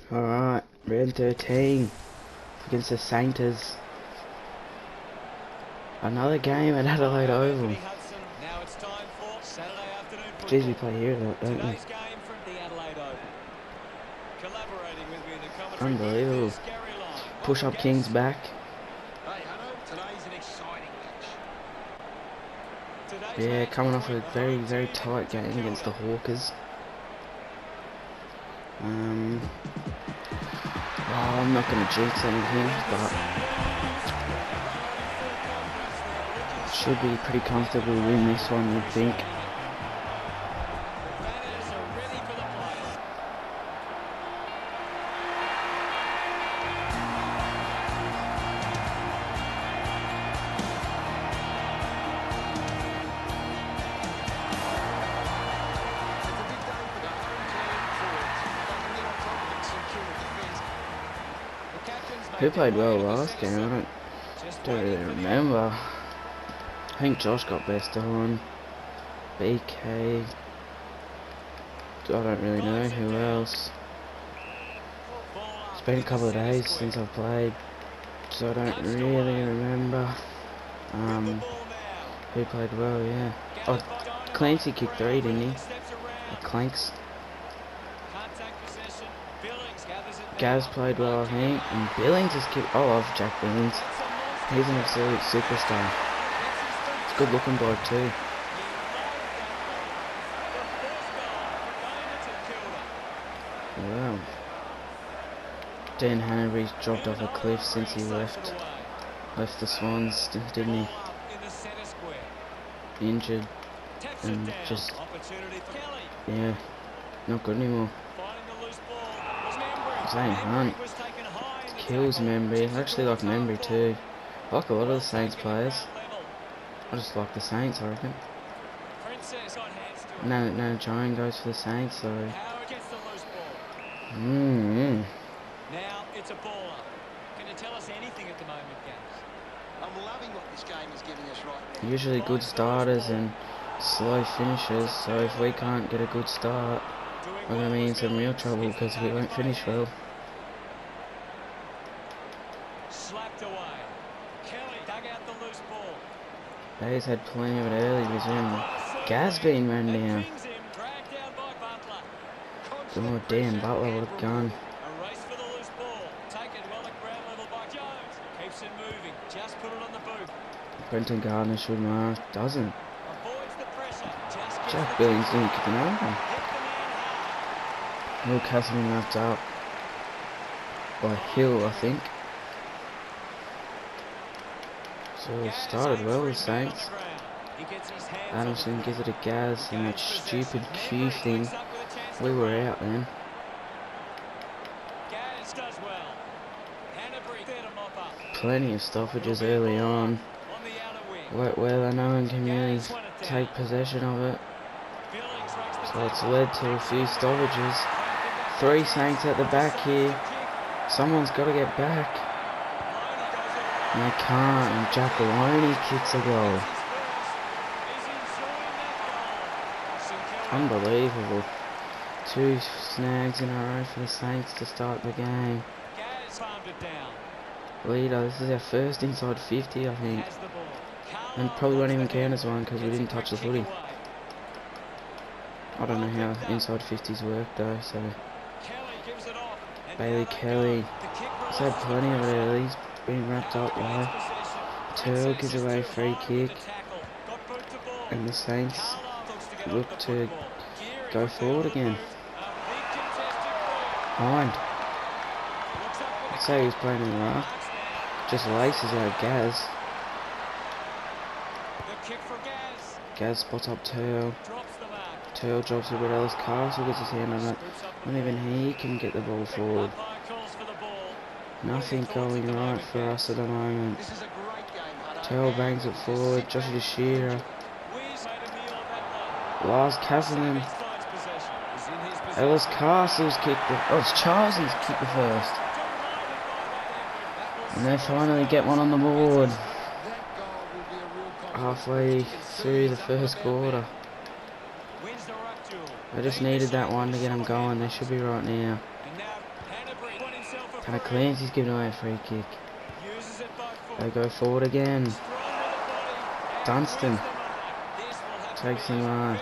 Alright, round 13 against the Saints. Another game at Adelaide Oval. Jeez, we play here a lot, don't we? Unbelievable. Push up Kings back. Yeah, coming off a very, very tight game against the Hawkers. Oh, I'm not going to jinx anything, but should be pretty comfortable win this one, you'd think. Who played well last game? I don't really remember. I think Josh got best on. BK. I don't really know who else. It's been a couple of days since I've played, so I don't really remember. Who played well? Yeah. Oh, Clancy kicked 3, didn't he? Or Clanks. Gaz played well, I think, and Billings has kicked. Oh, I love Jack Billings. He's an absolute superstar. It's a good looking bloke too. Wow. Dan Hanbury's dropped off a cliff since he left the Swans, didn't he? Injured and just, yeah, not good anymore. Zane Hunt kills Membry. I actually like Membry too. I like a lot of the Saints players. I just like the Saints, I reckon. Nana Joan goes for the Saints, so. Now it's a baller. Can you tell us anything at the moment, Gaz? I'm loving what this game is giving us right now. Usually good starters and slow finishes, so if we can't get a good start, we're going to be in some real trouble because we won't finish well. Slapped away. Kelly dug out the loose ball. Bayes had plenty of it early, resumed. Gaz being run down. Oh damn, Butler would have gone. A race for the loose ball. Taken well at ground level by Jones. Keeps it moving. Just put it on the boot. Brenton Gardner should mark. Doesn't. Avoids the pressure. Jack Billings didn't kick another one. Will Cassidy left up by Hill, I think. So it started well with Saints. Adamson gives it a Gaz and that stupid Q thing. We were out then. Plenty of stoppages early on. Where no one can really take possession of it. So it's led to a few stoppages. 3 Saints at the back here. Someone's got to get back. And they can't, and Jack Loney kicks a goal. Unbelievable. 2 snags in a row for the Saints to start the game. Leader, this is our first inside 50, I think. And probably won't even count as one because we didn't touch the footy. I don't know how inside 50s work though, so. Bailey Kelly. He's had plenty of it early. He's been wrapped up well. Turl gives away a free kick. And the Saints look to go forward again. Hind. I'd say he was playing in the rough. Just laces out Gaz. Gaz spots up Turl. Turl drops it, but Ellis Castle gets his hand on it. Not even he can get the ball forward. Nothing going right for us at the moment. Turl bangs it forward. Joshua Shearer. Lars Castleman. Ellis Castle's kicked the. Oh, it's Charles's kicked the first. And they finally get one on the board. Halfway through the first quarter. I just needed that one to get them going. They should be right now. Kind of Clancy's giving away a free kick. They go forward again. Dunstan takes the mark.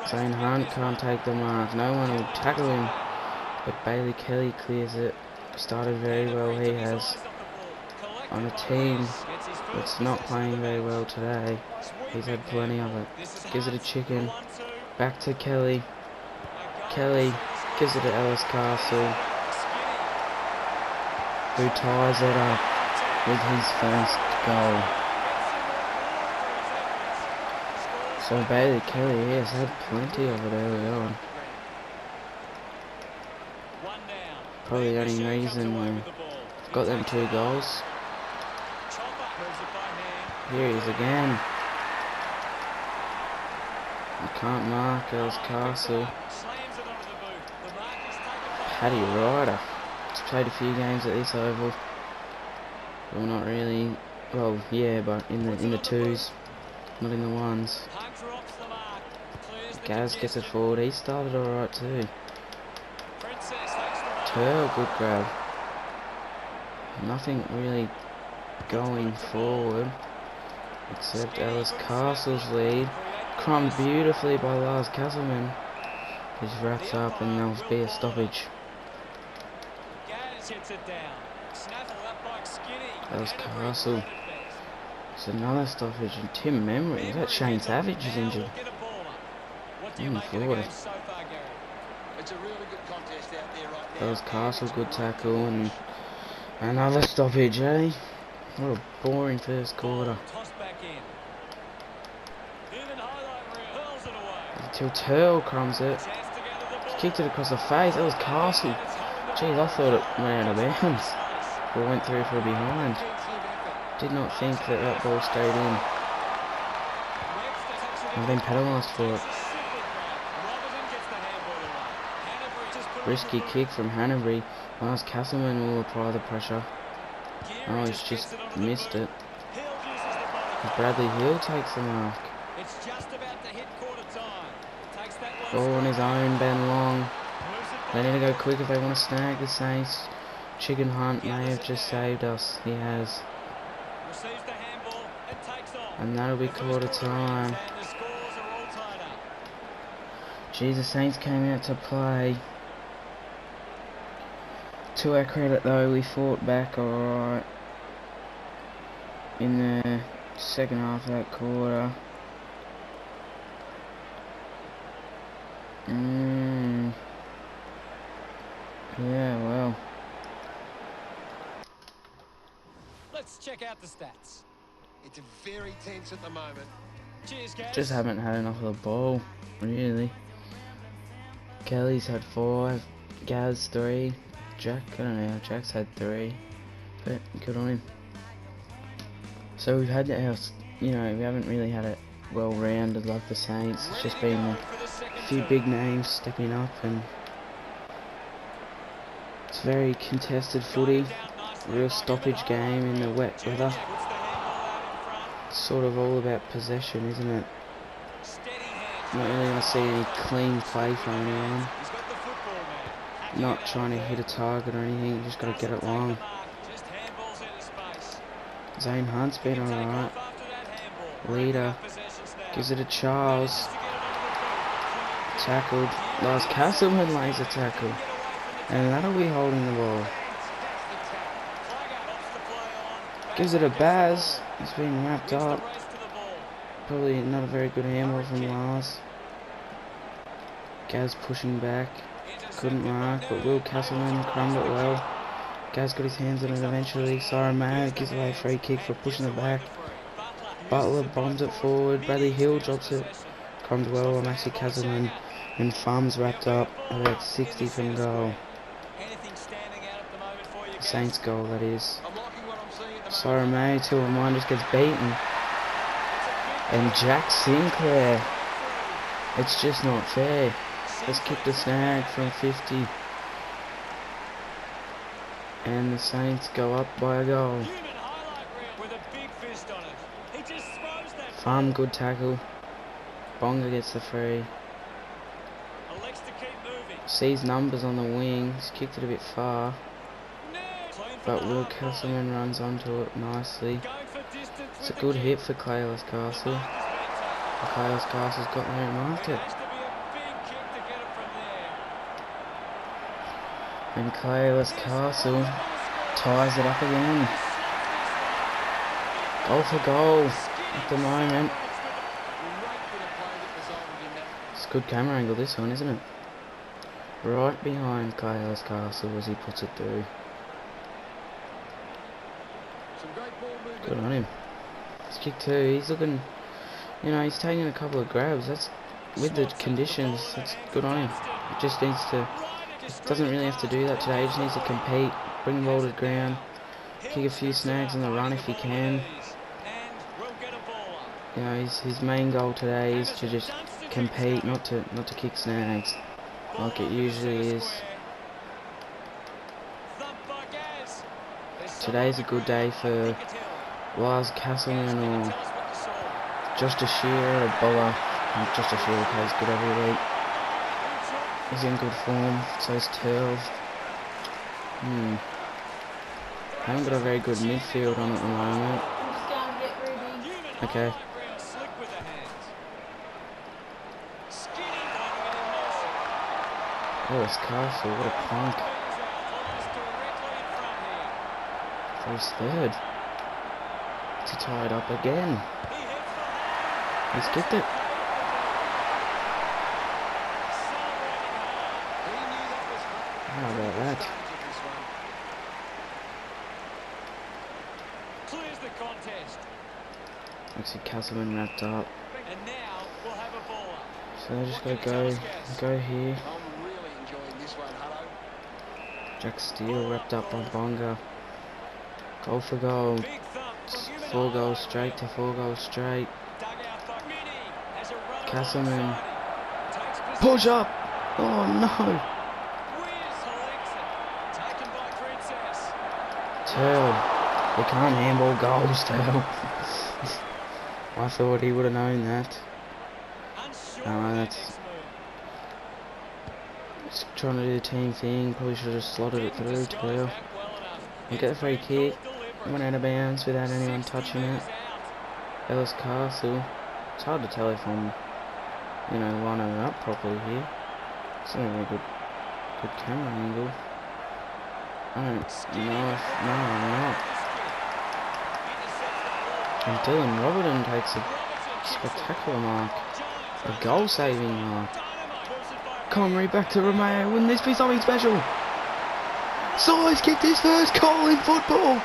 Zane Hunt can't take the mark. No one will tackle him. But Bailey Kelly clears it. Started very well, he has. On a team that's not playing very well today. He's had plenty of it. Gives it a chicken. Back to Kelly. Kelly gives it to Ellis Castle, who ties it up with his first goal. So Bailey Kelly has had plenty of it early on. Probably the only reason they've got them 2 goals. Here he is again. You can't mark Ellis Castle. Paddy Ryder. He's played a few games at this oval. Well, not really. Well, yeah, but in the 2s, not in the 1s. Gaz gets it forward. He started alright too. Turl, good grab. Nothing really going forward except Ellis Castle's lead. Crumbed beautifully by Lars Castleman. He's wrapped up and there'll be a stoppage. Ellis Castle. It's another stoppage, and Tim Memory. Is that Shane Savage is injured? Forward. Ellis Castle, good tackle, and another stoppage, eh? What a boring first quarter. Until Turl crumbs it. He kicked it across the face. That was Castle. Jeez, I thought it went out of bounds. Or went through for a behind. Did not think that that ball stayed in. I've been penalised for it. Risky kick from Hanbury. Lars Castleman will apply the pressure. Oh, he's just missed it. Bradley Hill takes the mark. Ball on his own, Ben Long. They need to go quick if they want to snag the Saints. Chicken Hunt may have just saved us. He has. And that'll be quarter time. Geez, the Saints came out to play. To our credit though, we fought back alright in the second half of that quarter. Yeah, well. Let's check out the stats. It's very tense at the moment. Cheers, guys. Just haven't had enough of the ball, really. Kelly's had 5, Gaz 3, Jack, I don't know, Jack's had 3, but good on him. So we've had our, we haven't really had it well rounded like the Saints. It's just been a few big names stepping up, and it's very contested footy, real stoppage game in the wet weather. It's sort of all about possession, isn't it? Not really going to see any clean play from anyone. Not trying to hit a target or anything, you just got to get it long. Zane Hunt's been alright. Leader gives it to Charles. Tackled. Lars Castleman lays a tackle. And that'll be holding the ball. Gives it a Baz. He's been wrapped up. Probably not a very good handball from Lars. Gaz pushing back. Couldn't mark, but Will Castleman crumbed it well. Gaz got his hands on it eventually. Siren Mayo gives away a free kick for pushing it back. Butler bombs it forward. Bradley Hill drops it. Crumbed well on Maxi Castleman. And Farm's wrapped up about 60 from goal. Saints goal, that is. Siren Mayo, 2-on-1, just gets beaten. And Jack Sinclair. It's just not fair. Just kicked a snag from 50. And the Saints go up by a goal. Farm, good tackle. Bonga gets the free. sees numbers on the wing. He's kicked it a bit far. But Will Castleman runs onto it nicely. It's a good hit for Claylis Castle. Claylis Castle's got there and marked it. And Claylis Castle ties it up again. Goal for goal at the moment. It's a good camera angle this one, isn't it? Right behind Claylis Castle as he puts it through. Good on him. It's kick two. He's looking, you know, he's taking a couple of grabs. That's with the conditions. That's good on him. He just needs to. Doesn't really have to do that today. He just needs to compete, bring the ball to the ground, kick a few snags on the run if he can. You know, his main goal today is to just compete, not to kick snags like it usually is. Today's a good day for Lars Castleman or Josh Shearer, a bowler. Josh Shearer plays good every week. He's in good form, so's Turl. Haven't got a very good midfield on at the moment. Okay. Ellis Castle, what a punk. For his third. To tie it up again. He's kicked it. How about that? Clears the contest. Actually, Castleman wrapped up. And now we'll have a ball up. So they just gotta go here. I'm really enjoying this one, hello. Jack Steele wrapped up by Bonga. Goal for goal. 4 goals straight to 4 goals straight. Castleman. Push up! Oh no! Turl. You can't handball goals, Turl. I thought he would have known that. That's just trying to do the team thing. Probably should have slotted it through, Turl. And get the free kick. Went out of bounds without anyone touching it. Ellis Castle. It's hard to tell if I'm, you know, lining it up properly here. It's not a very good camera angle. I don't know if... No, I'm not. And Dylan Robertson takes a spectacular mark. A goal-saving mark. Connery back to Romeo. Wouldn't this be something special? Size kicked his first goal in football.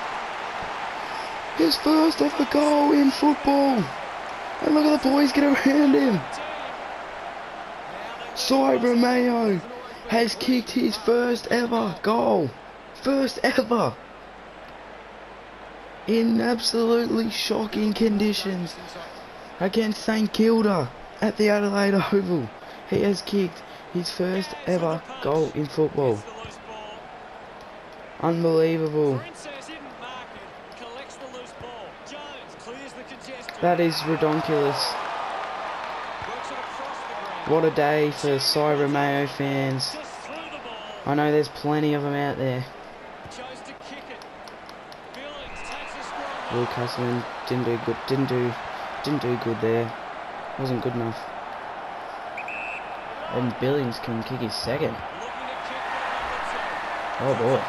His first ever goal in football. And look at the boys get around him. Cy Romeo has kicked his first ever goal. First ever. In absolutely shocking conditions. Against St Kilda at the Adelaide Oval. He has kicked his first ever goal in football. Unbelievable. That is redonkulous. What a day for Cy Romeo fans. I know there's plenty of them out there. Will Castleman didn't do good there. Wasn't good enough. And Billings can kick his second. Oh boy.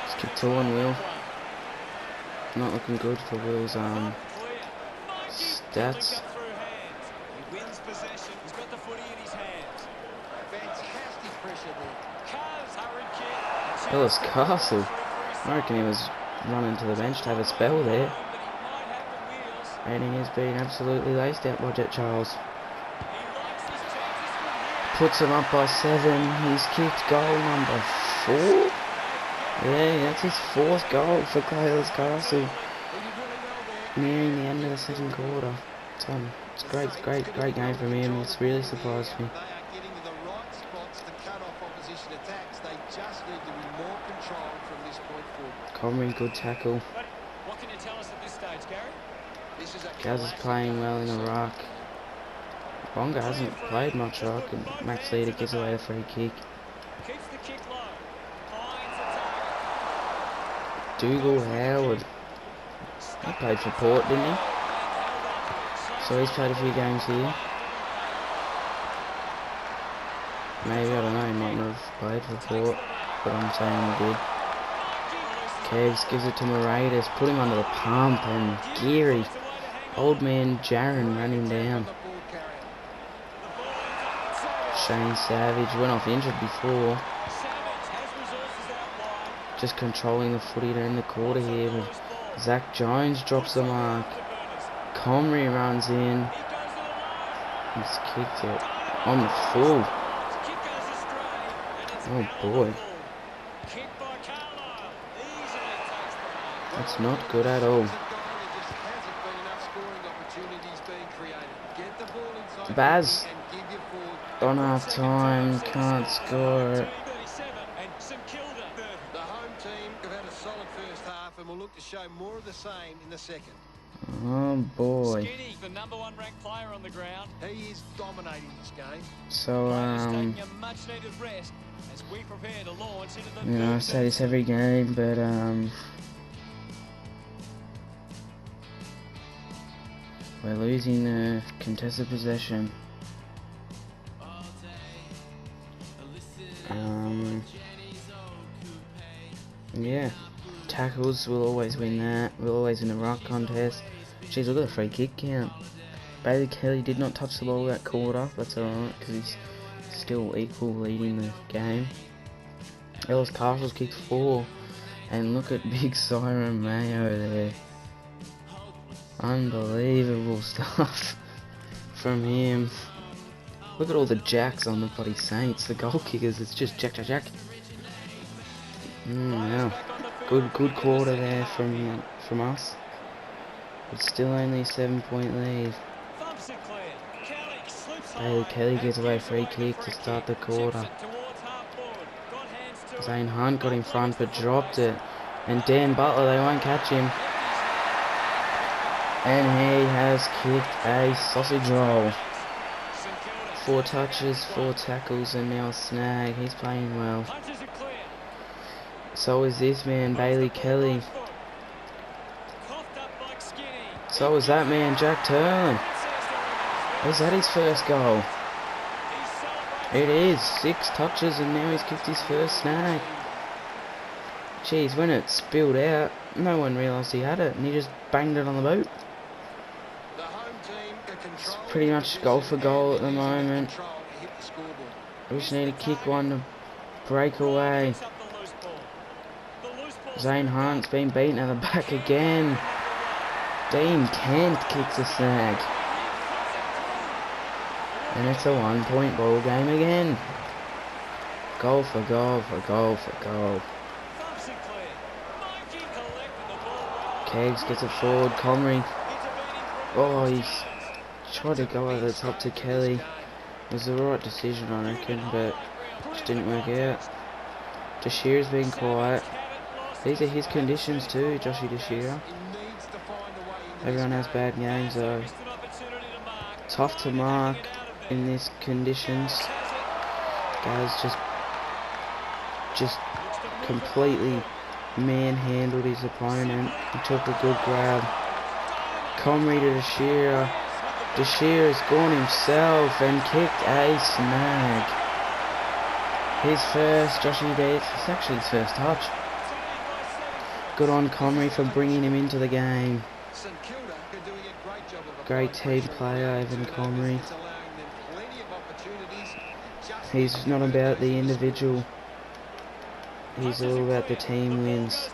Let's kick 2-1 Will. Not looking good for Will's stats. Ellis Castle. I reckon he was running to the bench to have a spell there. And he has been absolutely laced out by Jet Charles. Puts him up by 7. He's kicked goal number 4. Yeah, that's his 4th goal for Ellis Castle. Nearing the end of the second quarter. It's great game from him. It's really surprised me. Comrie, good tackle. What can you tell us at this stage, Gary? Gaz is playing well in the ruck. Bonga hasn't played much ruck, and Max Leader gives away the free kick. Dougal Howard. He played for Port, didn't he? So he's played a few games here. Maybe, I don't know, he might not have played for Port, but I'm saying he did. Kevs gives it to Moraidis, put him under the pump, and Geary, old man Jaron ran him down. Shane Savage went off injured before. Just controlling the footy to end the quarter here, but Zach Jones drops the mark. Comrie runs in. He's kicked it on the full. Oh boy. That's not good at all. Baz on half time, can't score it. The home team have had a solid first half and will look to show more of the same in the second. Oh boy. Skinny, the #1 ranked player on the ground. He is dominating this game. So taking a much needed rest as we prepare to launch into the you know, I say this every game, but we're losing the contested possession. Yeah, tackles will always win that. We'll always win the ruck contest. Jeez, look at the free kick count. Bailey Kelly did not touch the ball that quarter. That's alright, because he's still equal leading the game. Ellis Castle's kicked 4. And look at Big Siren Mayo there. Unbelievable stuff from him. Look at all the jacks on the bloody Saints. The goal kickers, it's just jack, jack, jack. Yeah. Good quarter there from us. But still only a 7-point lead. Bailey Kelly gets away free kick to start the quarter. Zane Hunt got in front but dropped it. And Dan Butler, they won't catch him. And he has kicked a sausage roll. 4 touches, 4 tackles, and now a snag. He's playing well. So is this man, Bailey Kelly. So is that man, Jack Turlin. Is that his first goal? It is. 6 touches and now he's kicked his first snag. Jeez, when it spilled out, no one realised he had it and he just banged it on the boot. It's pretty much goal for goal at the moment. We just need to kick one to break away. Zane Hunt's been beaten at the back again. Dean Kent kicks a snag. And it's a 1-point ball game again. Goal for goal for goal for goal. Kegs gets it forward. Comrie. Oh, he's tried to go over the top to Kelly. It was the right decision, I reckon, but just didn't work out. Deshira's been quiet. These are his conditions too, Joshy Deshira. Everyone has bad games though. Tough to mark in these conditions. Guys just completely manhandled his opponent. He took a good grab. Comrie to Deshira. Deshira's gone himself and kicked a snag. His first, Joshy D, it's actually his first touch. Good on Comrie for bringing him into the game. Great team player, Evan Comrie. He's not about the individual. He's all about the team wins.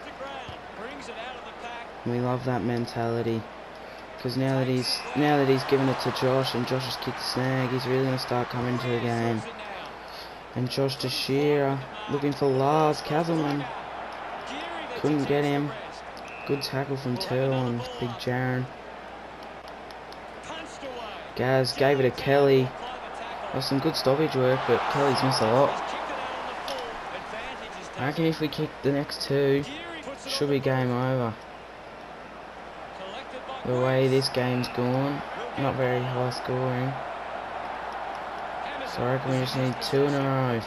We love that mentality. Because now that he's given it to Josh and Josh has kicked the snag, he's really going to start coming to the game. And Josh Deshira looking for Lars Castleman. Couldn't get him. Good tackle from Turl on Big Jaron. Gaz gave it to Kelly. That's some good stoppage work, but Kelly's missed a lot. I reckon if we kick the next 2, should be game over. the way this game's gone. Not very high scoring. So I reckon we just need 2 in a row.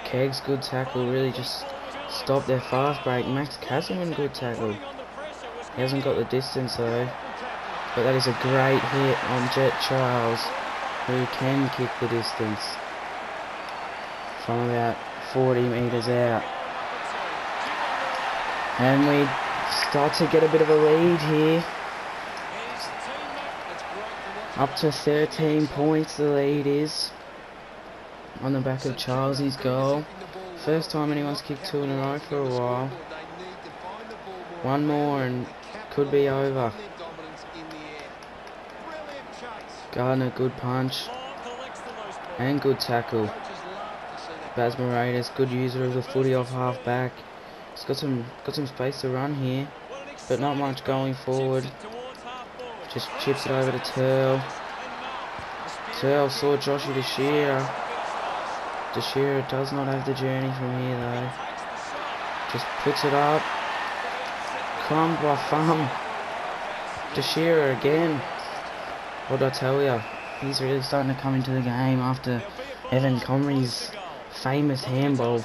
Kegg's good tackle really just stopped their fast break. Max Casimir, good tackle. He hasn't got the distance though. But that is a great hit on Jet Charles, who can kick the distance from about 40 metres out. And we start to get a bit of a lead here. Up to 13 points the lead is. On the back of Charles's goal. First time anyone's kicked 2 in a row for a while. One more and could be over. Gardner, good punch. And good tackle. Baz Moradas, good user of the footy off half back. He's got some space to run here, but not much going forward. Just chips it over to Turl. Turl saw Joshy DeShira. DeShira does not have the journey from here though. Just puts it up. Crumbed by Thumb. DeShira again. What did I tell ya? He's really starting to come into the game after Evan Comrie's famous handball.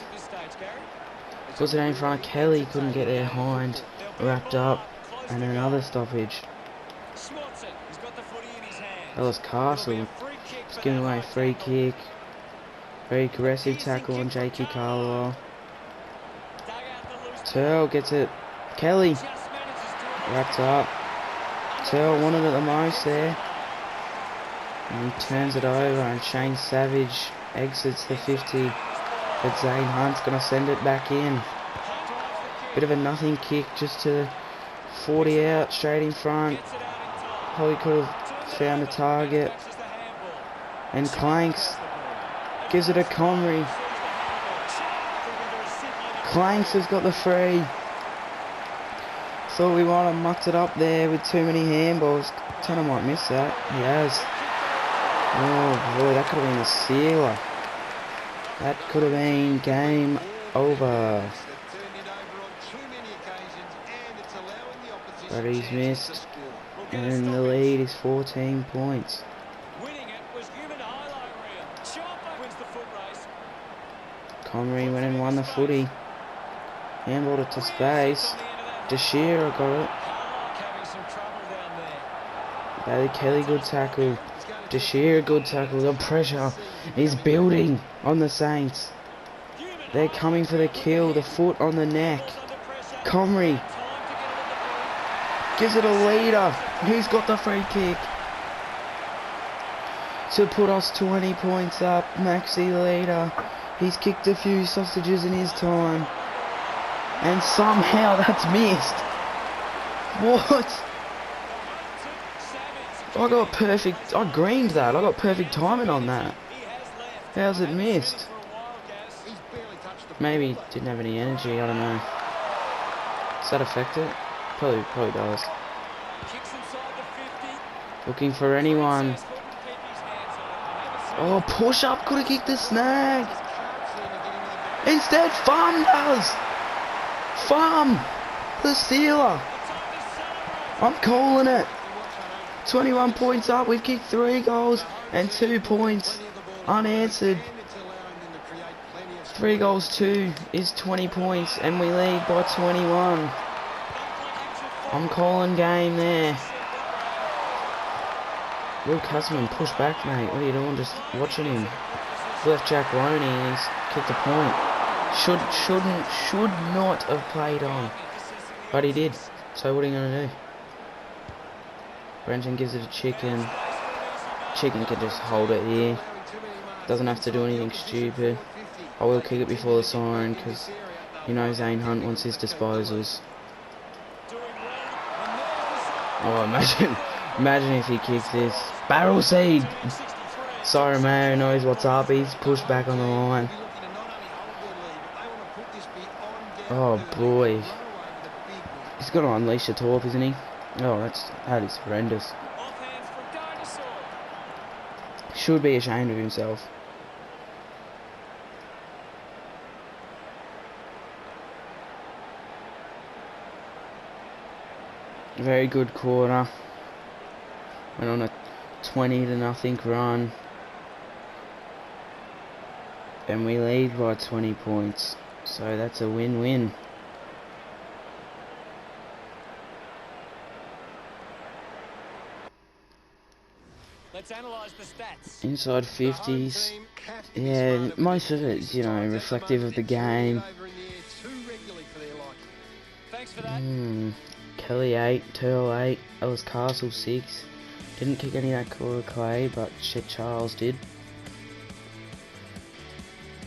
Puts it in front of Kelly, couldn't get there, Hind wrapped up, and another stoppage. Ellis Castle just giving away a free kick. Very aggressive tackle on Jakey Carlisle. Turl gets it. Kelly wrapped up. Turl wanted it the most there. And he turns it over and Shane Savage exits the 50. But Zane Hunt's going to send it back in. Bit of a nothing kick just to 40 out, straight in front. Probably could have found a target. And Clanks gives it a Conry. Clanks has got the free. Thought we might have mucked it up there with too many handballs. Tanner might miss that. He has. Oh boy, that could have been a sealer. That could have been game over. But he's missed. And the lead is 14 points. Conry went and won the footy. Handballed it to space. DeShira got it. Bailey Kelly, good tackle. DeShira, good tackle. The pressure is building on the Saints. They're coming for the kill. The foot on the neck. Conry gives it a leader. Who's got the free kick to put us 20 points up? Maxi leader. He's kicked a few sausages in his time. And somehow that's missed. What? I got perfect. I greened that. I got perfect timing on that. How's it missed? Maybe didn't have any energy. I don't know. Does that affect it? Probably does. Looking for anyone. Oh, push up. Could have kicked the snag. Instead, Farm does. Farm, the stealer. I'm calling it. 21 points up. We've kicked 3 goals and 2 points unanswered. 3 goals 2 is 20 points and we lead by 21. I'm calling game there. Will Casimir push back, mate. What are you doing? Just watching him. Left Jack Loney and he's kicked a point. Should not have played on. But he did. So what are you going to do? Brenton gives it a Chicken. Chicken can just hold it here. Doesn't have to do anything stupid. I will kick it before the siren because you know Zane Hunt wants his disposals. Oh, imagine if he kicks this. Barrel seed! Siren Mayo knows what's up. He's pushed back on the line. Oh boy. He's got to unleash the torp, isn't he? Oh, that is horrendous. Should be ashamed of himself. Very good quarter. Went on a 20-0 run. And we lead by 20 points. So that's a win-win. Let's analyze the stats. Inside 50s. Yeah, most of it, you know, reflective of the game. Thanks for that. Kelly 8, Turl 8, Ellis Castle 6. Didn't kick any of that Cora Clay, but shit, Charles did.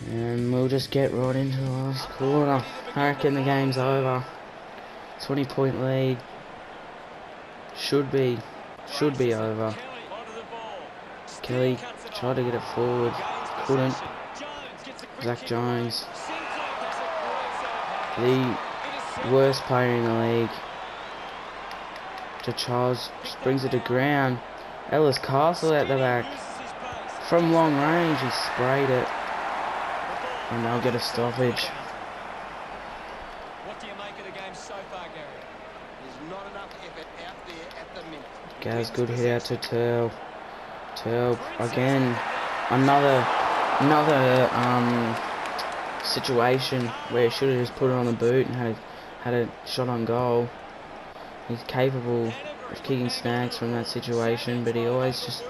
And we'll just get right into the last quarter. I reckon the game's over. 20-point lead. Should be over. Kelly tried to get it forward, couldn't. Zach Jones, the worst player in the league. To Charles, just brings it to ground. Ellis Castle at the back. From long range, he sprayed it. And they'll get a stoppage. What do you make of the game so far, Gary? There's not enough effort out there at the minute. Gaz, good hit out to Turl. Turl again. Another situation where he should have just put it on the boot and had a shot on goal. He's capable of kicking snags from that situation, but he always just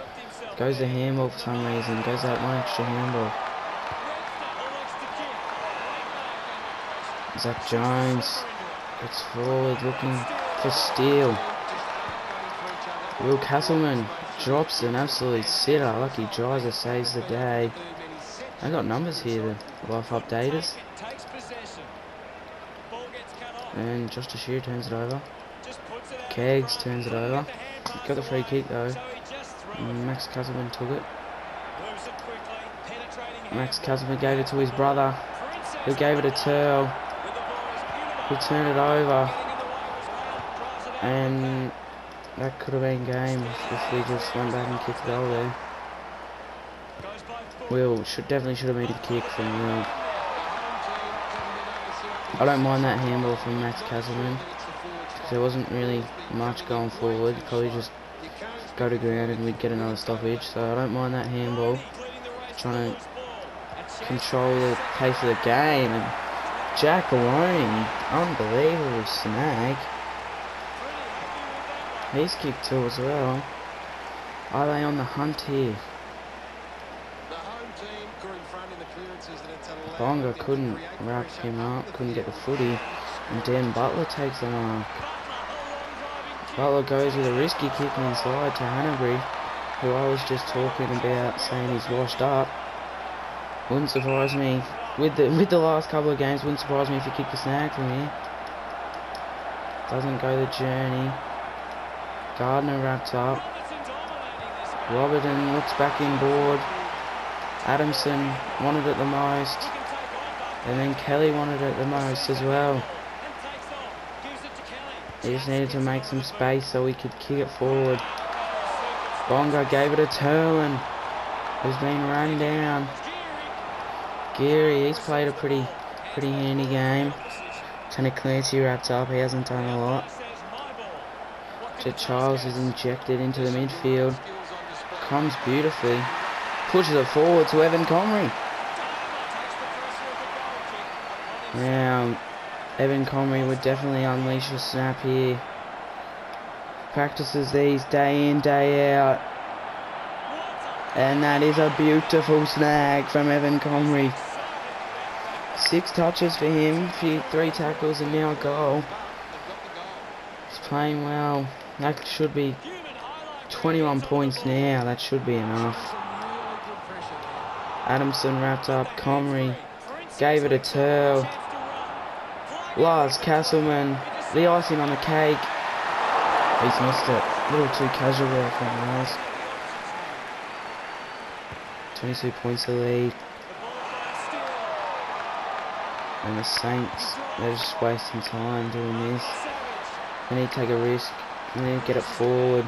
goes to handball for some reason. Goes that one extra handball. Zach Jones gets forward looking for steal. Will Castleman drops an absolute sitter. Lucky Driver saves the day. I got numbers here, the life updaters. And Josh Tashir turns it over. Kegs turns it over. Got the free kick though. Max Castleman took it. Max Castleman gave it to his brother, who gave it to Turl, who turned it over. And that could have been game if we just went back and kicked the goal there. Will definitely should have made a kick from Will. I don't mind that handball from Max Castleman. There wasn't really much going forward. Probably just go to ground and we'd get another stoppage. So I don't mind that handball. Trying to control the pace of the game. And Jack Loney, unbelievable snag. He's kicked two as well. Are they on the hunt here? Bonga couldn't wrap him up, couldn't get the footy, and Dan Butler takes the mark. Butler goes with a risky kick inside to Hanbury, who I was just talking about, saying he's washed up. Wouldn't surprise me with the last couple of games. Wouldn't surprise me if he kicked a snag from here. Doesn't go the journey. Gardner wraps up. Robertson looks back inboard. Adamson wanted it the most. And then Kelly wanted it the most as well. He just needed to make some space so he could kick it forward. Bonga gave it a Turlin, who's been run down. Geary, he's played a pretty handy game. Tony Clancy wraps up, he hasn't done a lot. Jet Charles is injected into the midfield. Comes beautifully. Pushes it forward to Evan Comrie. Now, Evan Comrie would definitely unleash a snap here. Practices these day in, day out. And that is a beautiful snag from Evan Comrie. 6 touches for him, 3 tackles and now a goal. He's playing well. That should be 21 points now. That should be enough. Adamson wrapped up. Comrie gave it a Turl. Lars Castleman, the icing on the cake. He's missed it. A little too casual there from Lars. 22 points to lead. And the Saints, they're just wasting time doing this. They need to take a risk. They need to get it forward.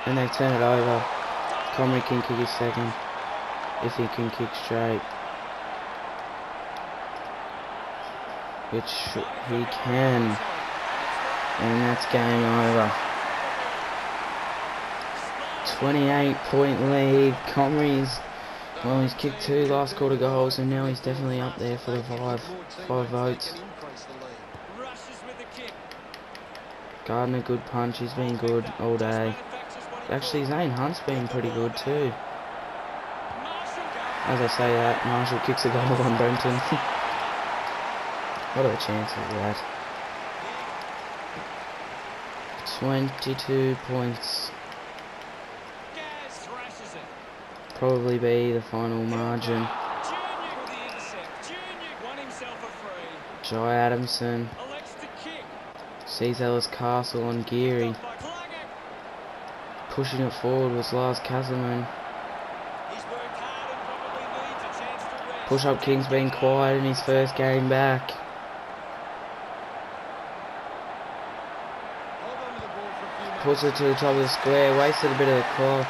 And they turn it over. Comrie can kick his second, if he can kick straight. Which he can. And that's game over. 28-point lead. Comrie's, well, he's kicked 2 last quarter goals, and now he's definitely up there for the five votes. Gardner, good punch. He's been good all day. Actually, Zane Hunt's been pretty good too. As I say that, Marshall kicks a goal on Brenton. What are the chances of that? 22 points. Probably be the final margin. Jai Adamson sees Ellis Castle on Geary. Pushing it forward was Lars Kazelman. Push up King's been quiet in his first game back. Puts it to the top of the square, wasted a bit of the clock.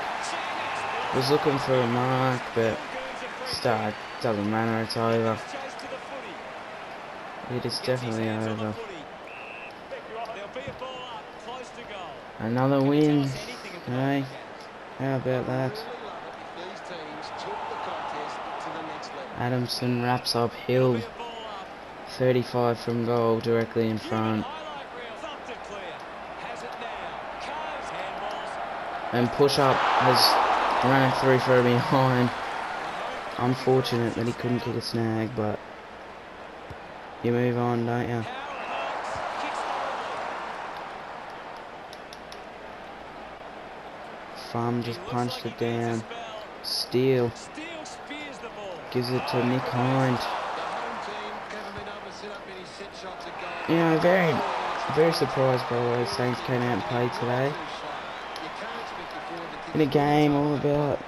Was looking for a mark, but still, doesn't matter, it's over. It is definitely over. Another win. Hey, how about that? Adamson wraps up Hill. 35 from goal, directly in front. And push up has run it through for behind. Unfortunate that he couldn't kick a snag, but you move on, don't you? Farm just punched it down. Steele gives it to Nick Hind. You know, very surprised by the way Saints came out and played today. In a game all about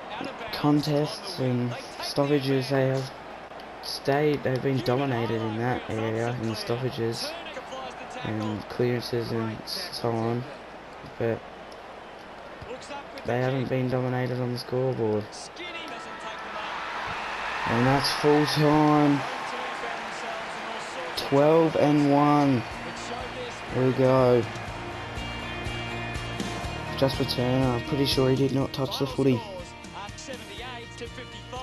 contests and stoppages, they've been dominated in that area, in the stoppages and clearances and so on, but they haven't been dominated on the scoreboard. And that's full time. 12-1. There we go. Just return. I'm pretty sure he did not touch the footy.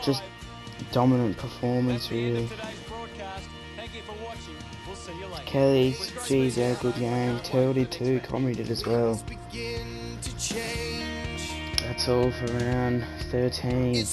Just dominant performance, really. Kelly, geez, yeah, good game. Turtle did too. Comrie did as well. That's all for round 13.